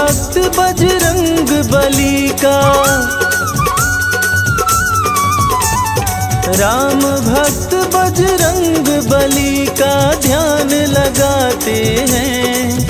भक्त बजरंग बली का, राम भक्त बजरंग बली का ध्यान लगाते हैं।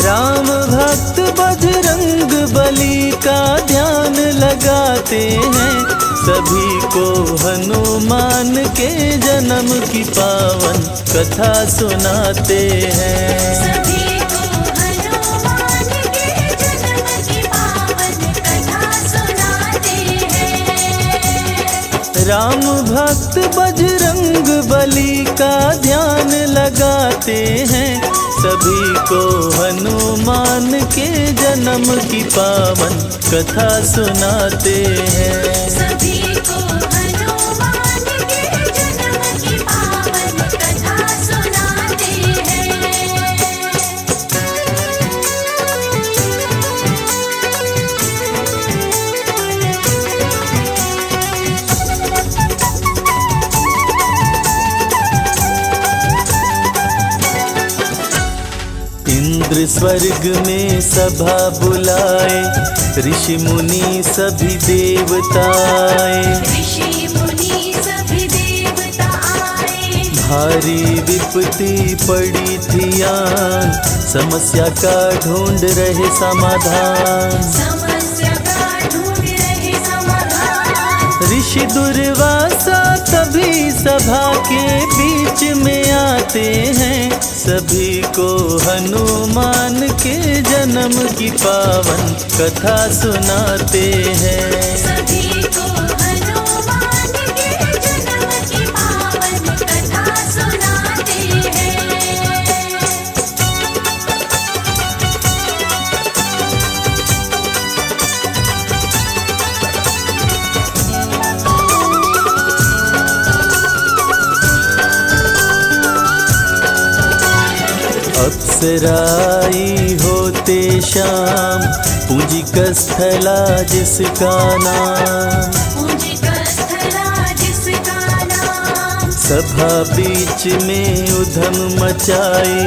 राम भक्त बजरंग बली का ध्यान लगाते हैं। सभी को हनुमान के जन्म की पावन कथा सुनाते हैं। सभी को हनुमान के जन्म की पावन कथा सुनाते हैं। राम भक्त बजरंग बली का ध्यान लगाते हैं। सभी को हनुमान के जन्म की पावन कथा सुनाते हैं। सभी को हनुमान के जन्म की पावन कथा सुनाते हैं। इंद्र स्वर्ग में सभा बुलाए, ऋषि मुनि सभी देवताए। ऋषि मुनि सभी देवता आए। भारी विपत्ति पड़ी थी आन, समस्या का ढूंढ रहे समाधान। समस्या का ढूंढ रहे समाधान। ऋषि दुर्वासा तभी सभा के बीच में आते हैं। सभी को हनुमान के जन्म की पावन कथा सुनाते हैं। सभी को हनुमान के जन्म की पावन कथा सुनाते हैं। अप्सराई होते शाम, पूंजिक स्थला जिसका नाम। पूंजिक स्थला जिसका नाम। सभा बीच में उधम मचाई,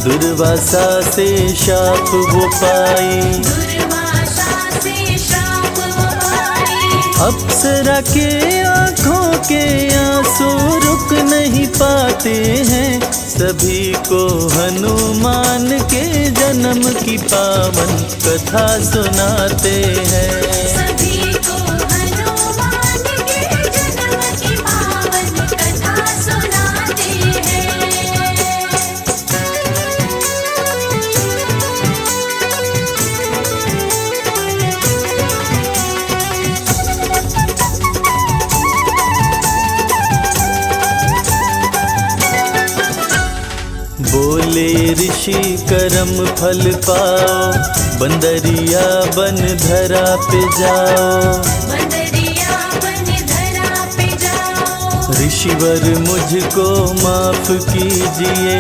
दुर्वासा से शाप वो पाई। दुर्वासा से शाप वो पाई। अप्सरा के आँखों के आंसू रुक नहीं पाते हैं। सभी को हनुमान के जन्म की पावन कथा सुनाते हैं। सभी को हनुमान के जन्म की पावन कथा सुनाते हैं। बोले ऋषि कर्म फल पाओ, बंदरिया बन धरा पे जाओ। बंदरिया बन धरा पे जाओ। ऋषिवर मुझको माफ कीजिए,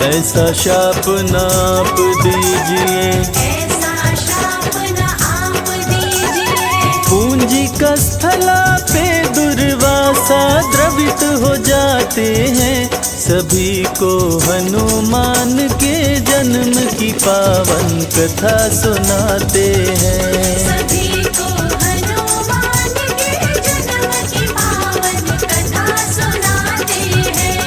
ऐसा शाप नाप दीजिए। ऐसा शाप न आप दीजिए। पूंजिक स्थला पे दुर्वासा द्रवित हो जाते हैं। सभी को हनुमान के जन्म की पावन कथा सुनाते हैं। सभी को हनुमान के जन्म की पावन कथा सुनाते हैं।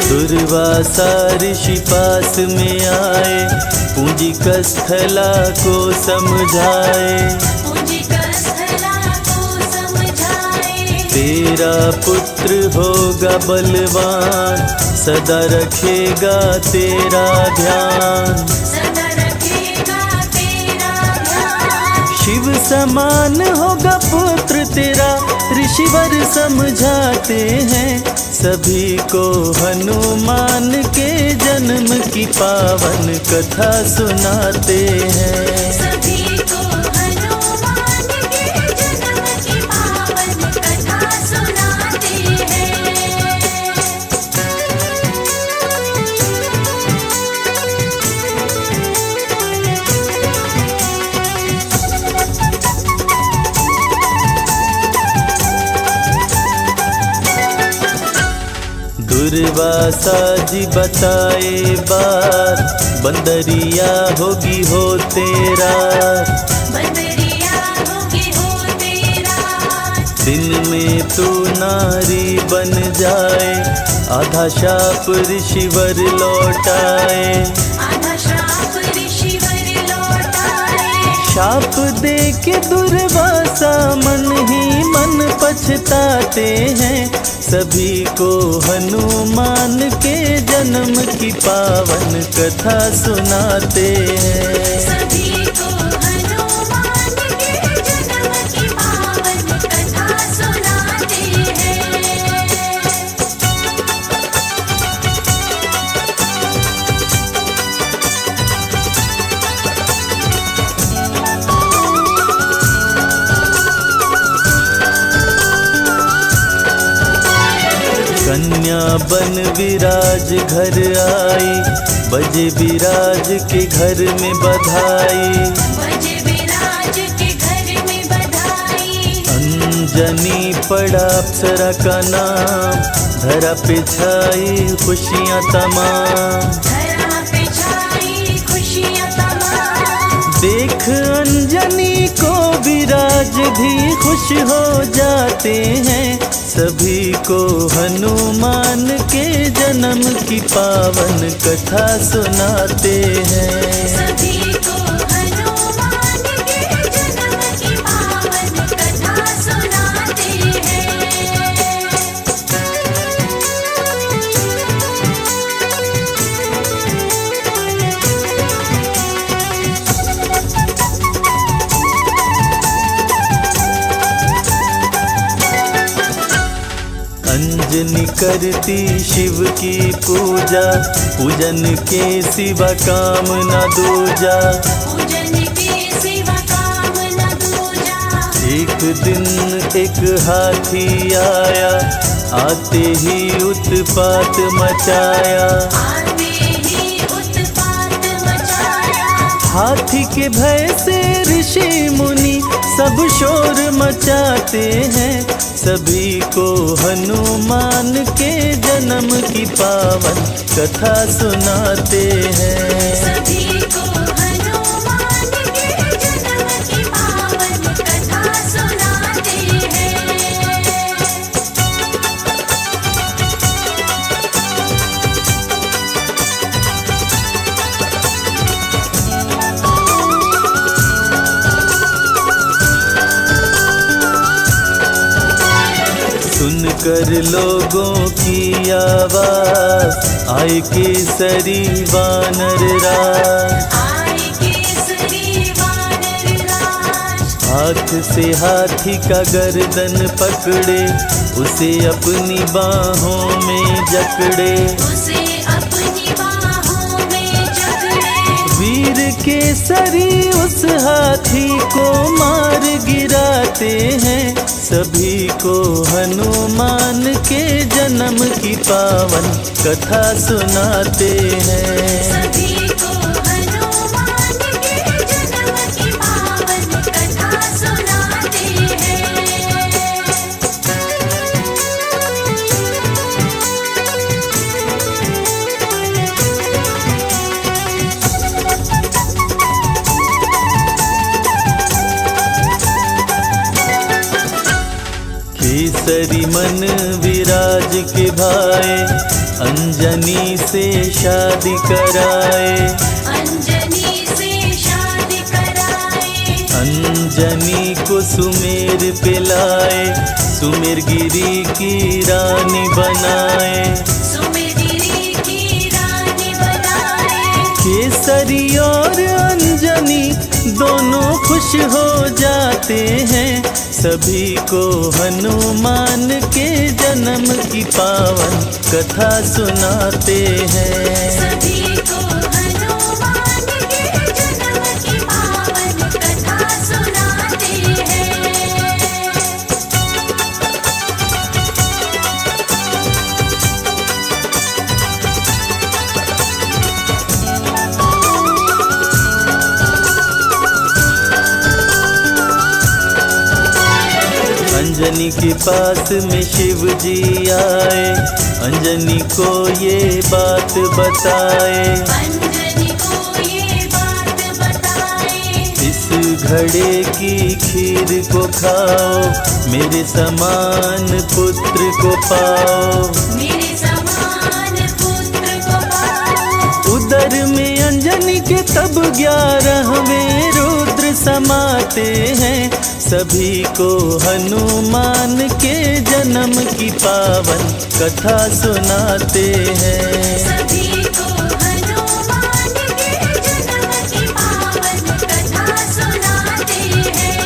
दुर्वासा ऋषि पास में आए, पूंजिक स्थला को समझाए। पूंजिक स्थला को समझाए। तेरा पुत्र होगा बलवान, सदा रखेगा तेरा ध्यान। सदा रखेगा तेरा ध्यान। शिव समान होगा पुत्र तेरा, ऋषिवर समझाते हैं। सभी को हनुमान के जन्म की पावन कथा सुनाते हैं। सभी को हनुमान के जन्म की पावन कथा सुनाते हैं। दुर्वासा जी बताए बात, बंदरिया होगी हो तेरा। बंदरिया होगी हो तेरा। दिन में तू नारी बन जाए, आधा शाप ऋषिवर लौटाए। आधा श्राप ऋषिवर लौटाए। शाप दे के दुर्वासा मन ही मन पछताते हैं, सभी को हनुमान के जन्म की पावन कथा सुनाते हैं। सभी को हनुमान के जन्म की पावन कथा सुनाते हैं। कन्या बन विराज घर आई, बजे विराज के घर में बधाई। बजे विराज के घर में बधाई। अंजनी पड़ा अप्सरा का नाम, धरा पे छाई खुशियाँ तमाम। धरा पे छाई खुशियाँ तमाम। देख अंजनी को विराज भी खुश हो जाते हैं, सभी को हनुमान के जन्म की पावन कथा सुनाते हैं। सभी को हनुमान के जन्म की पावन कथा सुनाते हैं। अंजनी करती शिव की पूजा, पूजन के सिवा काम न दूजा। पूजन के सिवा काम न दूजा। एक दिन एक हाथी आया, आते ही उत्पात मचाया। आते ही उत्पात मचाया। हाथी के भय से ऋषि मुनि सब शोर मचाते हैं, सभी को हनुमान के जन्म की पावन कथा सुनाते हैं। सभी को हनुमान के जन्म की पावन कथा सुनाते हैं। सुनकर लोगों की आवाज, आए केसरी वानर राज। आए केसरी वानर राज। हाथ से हाथी का गर्दन पकड़े, उसे अपनी बाहों में जकड़े। उसे अपनी बाहों में जकड़े। वीर केसरी उस हाथी को मार गिराते हैं, सभी को हनुमान के जन्म की पावन कथा सुनाते हैं। सभी को हनुमान के जन्म की पावन कथा सुनाते हैं। केसरी मन विराज के भाए, अंजनी से शादी कराए। अंजनी से शादी कराए। अंजनी को सुमेर पे लाए, सुमेर गिरी की रानी बनाए। सुमेरगिरी की रानी बनाए। केसरी और अंजनी दोनों खुश हो जाते हैं, सभी को हनुमान के जन्म की पावन कथा सुनाते हैं। सभी को हनुमान के जन्म की पावन कथा सुनाते हैं। अंजनी के पास में शिव जी आए, अंजनी को ये बात बताए। अंजनी को ये बात बताए, इस घड़े की खीर को खाओ, मेरे समान पुत्र को पाओ। मेरे समान पुत्र को पाओ। उदर में अंजनी के तब 11वें रुद्र समाते हैं, सभी को हनुमान के जन्म की पावन कथा सुनाते हैं। सभी को हनुमान के जन्म की पावन कथा सुनाते हैं।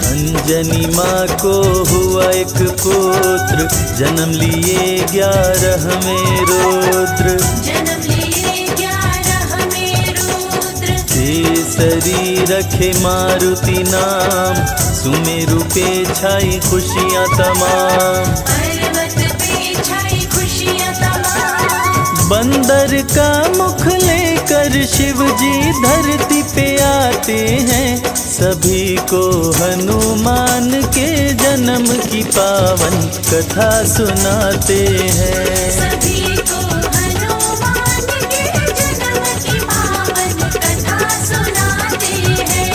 अंजनी माँ को हुआ एक पुत्र, जन्म लिए 11वें रुद्र। जन्म लिए 11वें रुद्र, केसरी रखे मारुति नाम, सुमेरु पे छाई खुशियाँ तमाम। पर्वत पे छाई खुशियाँ तमाम। बंदर का मुख लेकर शिव जी धरती पे आते हैं, सभी को हनुमान के जन्म की पावन कथा सुनाते हैं। सभी को हनुमान के जन्म की पावन कथा सुनाते हैं।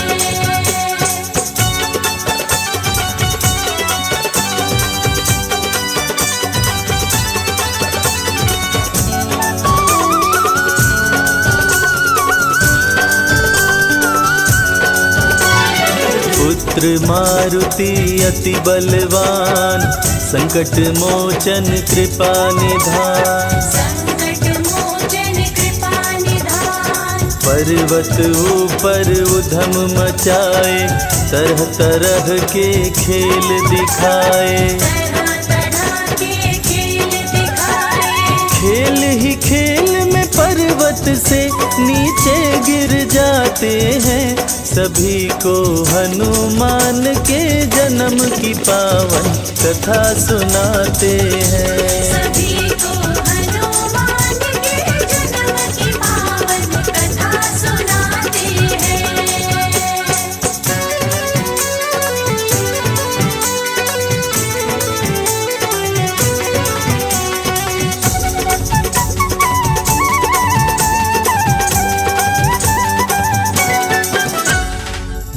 पुत्र मारुति अति बलवान, संकट मोचन कृपा निधान। संकट मोचन कृपा निधान। पर्वत ऊपर उधम मचाए, तरह तरह के खेल दिखाए। तरह तरह के खेल दिखाए। खेल ही खेल में पर्वत से नीचे गिर जाते हैं, सभी को हनुमान के जन्म की पावन कथा सुनाते हैं। सभी को हनुमान के जन्म की पावन कथा सुनाते हैं।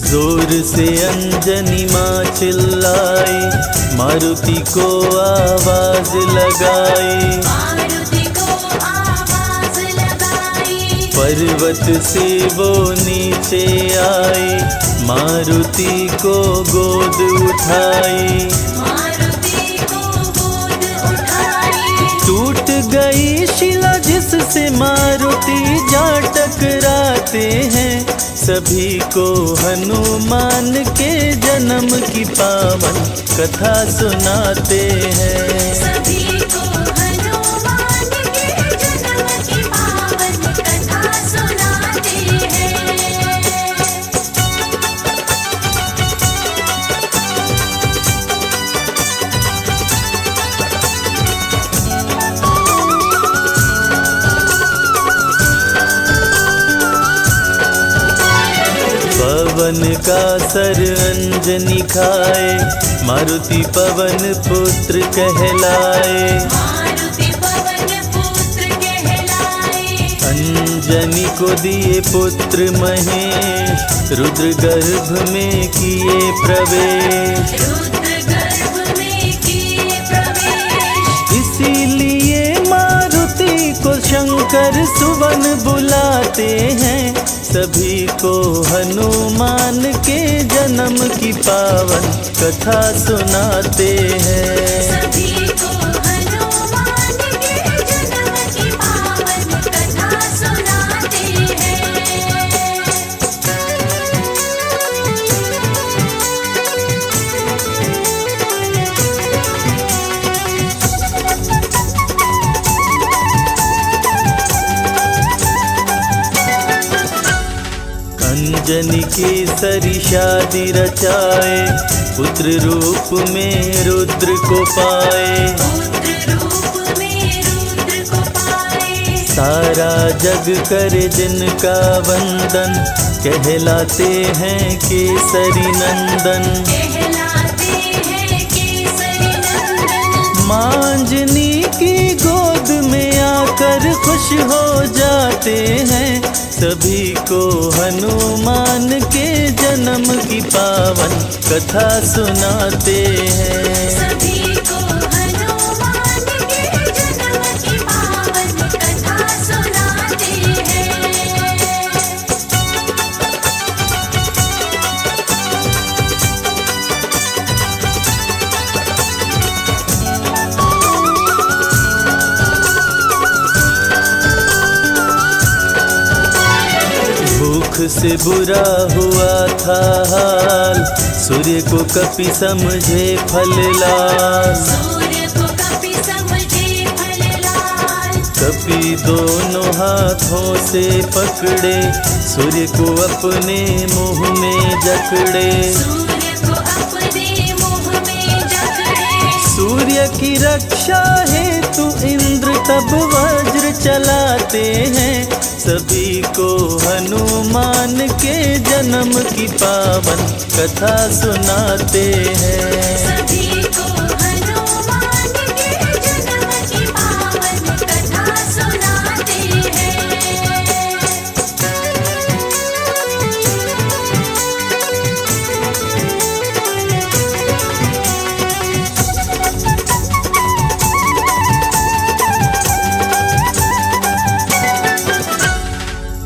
जोर से अंजनी माँ चिल्लाई, मारुति को आवाज लगाई। मारुति को आवाज लगाई। पर्वत से वो नीचे आई, मारुति को गोद उठाई। मारुति को गोद उठाई। टूट गई शिला जिससे मारुति जा टकराते हैं, सभी को हनुमान के जन्म की पावन कथा सुनाते हैं। सभी को हनुमान के जन्म की पावन कथा सुनाते हैं। पवन का सर अंजनी खाए, मारुति पवन पुत्र कहलाए। मारुति पवन पुत्र कहलाए। अंजनी को दिए पुत्र महेश, रुद्र गर्भ में किए प्रवेश। रुद्र गर्भ में किए प्रवेश। इसीलिए मारुति को शंकर सुवन बुलाते हैं, सभी को हनुमान के जन्म की पावन कथा सुनाते हैं। सभी को हनुमान के जन्म की पावन कथा सुनाते हैं। अंजनी की सरी शादी रचाए, पुत्र रूप में रुद्र को पाए, पुत्र रूप में रुद्र को पाए। सारा जग करे जिनका वंदन, कहलाते हैं केसरी नंदन। कहलाते हैं केसरी नंदन। मांजनी की गोद में आकर खुश हो जाते हैं, सभी को हनुमान के जन्म की पावन कथा सुनाते हैं। सभी को हनुमान के जन्म की पावन कथा सुनाते हैं। भूख से बुरा हुआ था हाल, सूर्य को कपि समझे फल लाल। सूर्य को कपि समझे फल लाल। कपि दोनों हाथों से पकड़े, सूर्य को अपने मुंह में जकड़े। सूर्य को अपने मुंह में जकड़े। सूर्य की रक्षा हेतु इंद्र तब वज्र चलाते हैं, सभी को हनुमान के जन्म की पावन कथा सुनाते हैं। सभी को हनुमान के जन्म की पावन कथा सुनाते हैं।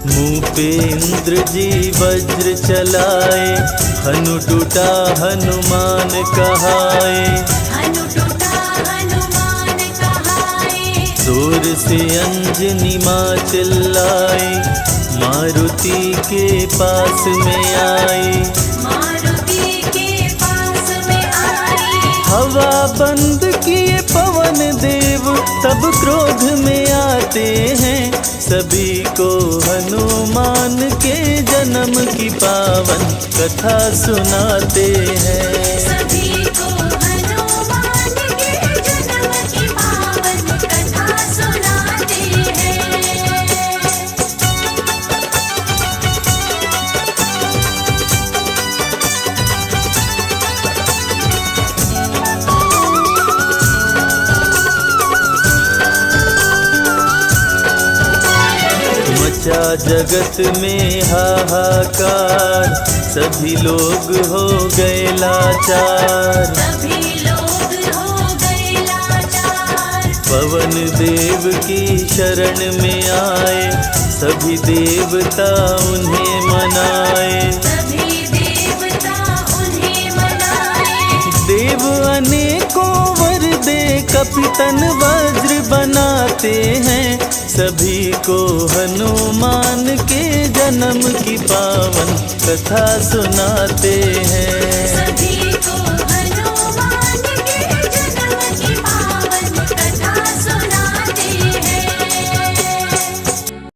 मुँह पे इंद्र जी वज्र चलाए, हनु टूटा हनुमान कहाए। हनु टूटा हनुमान कहाए। जोर से अंजनी माँ चिल्लाई, मारुति के पास में आई। मारुति के पास में आई। हवा बंद किए पवन देव तब क्रोध में आते हैं, सभी को हनुमान के जन्म की पावन कथा सुनाते हैं। सभी को हनुमान के जन्म की पावन कथा सुनाते हैं। मचा जगत में हाहाकार, सभी लोग हो गए लाचार। सभी लोग हो गए लाचार। पवन देव की शरण में आए, सभी देवता उन्हें मनाए। सभी देवता उन्हें मनाए। देव अनेकों वर दे कपितन वज्र बनाते हैं, सभी को हनुमान के जन्म की पावन कथा सुनाते हैं। सभी